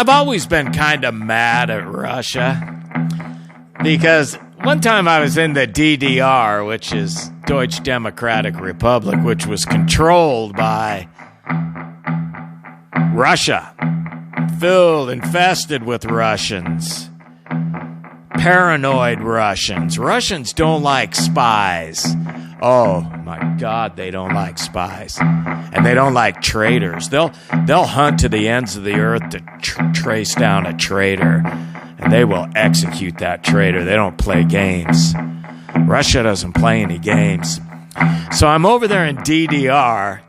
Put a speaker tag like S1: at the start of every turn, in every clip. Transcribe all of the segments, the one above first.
S1: I've always been kind of mad at Russia because one time I was in the DDR, which is Deutsche Democratic Republic, which was controlled by Russia, infested with Russians, paranoid Russians. Russians don't like spies. Oh my God, they don't like spies, and they don't like traitors. They'll hunt to the ends of the earth to trace down a traitor, and they will execute that traitor. They don't play games. Russia doesn't play any games. So I'm over there in DDR,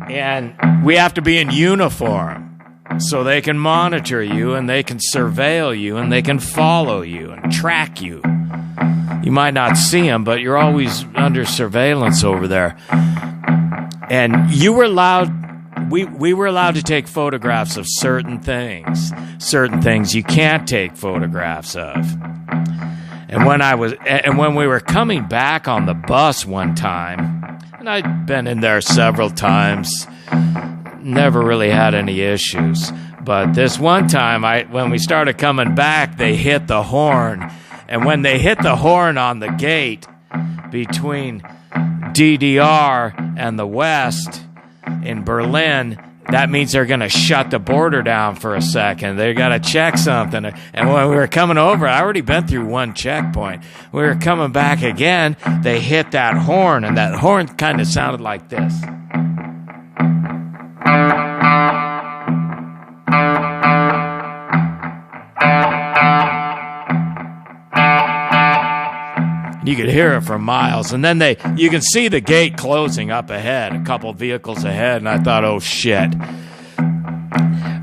S1: and we have to be in uniform so they can monitor you, and they can surveil you, and they can follow you and track you. You might not see them, but you're always under surveillance over there. And you were allowed, we were allowed to take photographs of certain things you can't take photographs of. And when we were coming back on the bus one time, and I'd been in there several times, never really had any issues. But this one time, when we started coming back, they hit the horn. And when they hit the horn on the gate between DDR and the West in Berlin, that means they're going to shut the border down for a second. They got to check something. And when we were coming over, I already been through one checkpoint. We were coming back again, they hit that horn, and that horn kind of sounded like this. You could hear it for miles. And then you can see the gate closing up ahead, a couple vehicles ahead, and I thought, oh shit.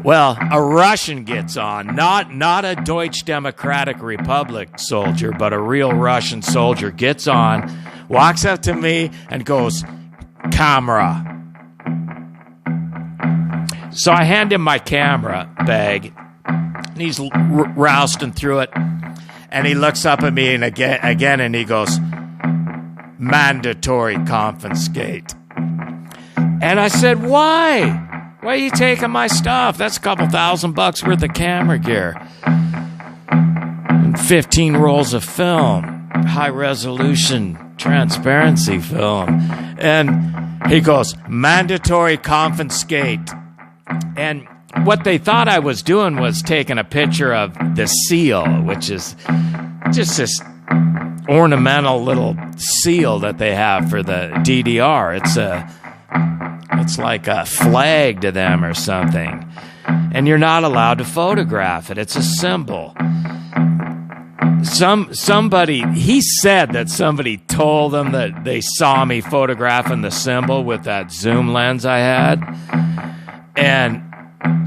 S1: Well, a Russian gets on, not a Deutsche Democratic Republic soldier, but a real Russian soldier gets on, walks up to me and goes, "Camera." So I hand him my camera bag, and he's rousting through it. And he looks up at me and again, and he goes, "Mandatory confiscate." And I said, "Why? Why are you taking my stuff? That's a couple $1,000 worth of camera gear. And 15 rolls of film, high resolution, transparency film." And he goes, "Mandatory confiscate." And what they thought I was doing was taking a picture of the seal, which is just this ornamental little seal that they have for the DDR. It's like a flag to them or something. And you're not allowed to photograph it. It's a symbol. He said that somebody told them that they saw me photographing the symbol with that zoom lens I had. And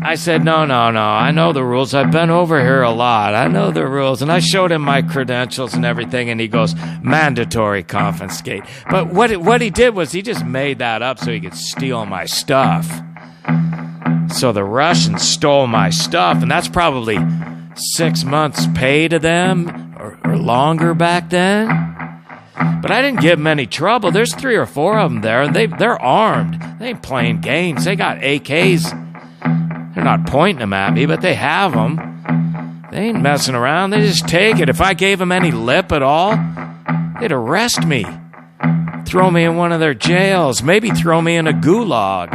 S1: I said, no, I know the rules. I've been over here a lot. I know the rules. And I showed him my credentials and everything, and he goes, "Mandatory confiscate." But what he did was he just made that up so he could steal my stuff. So the Russians stole my stuff, and that's probably 6 months' pay to them or longer back then. But I didn't give them any trouble. There's 3 or 4 of them there, and they're armed. They ain't playing games. They got AKs. They're not pointing them at me, but they have them. They ain't messing around. They just take it. If I gave them any lip at all, they'd arrest me, throw me in one of their jails, maybe throw me in a gulag.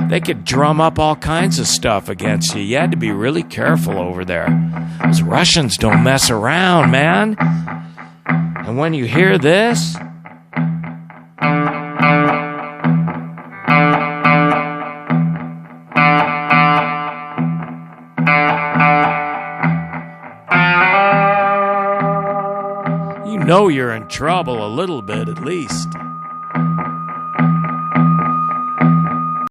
S1: They could drum up all kinds of stuff against you. You had to be really careful over there. Those Russians don't mess around, man. And when you hear this, you know you're in trouble a little bit at least.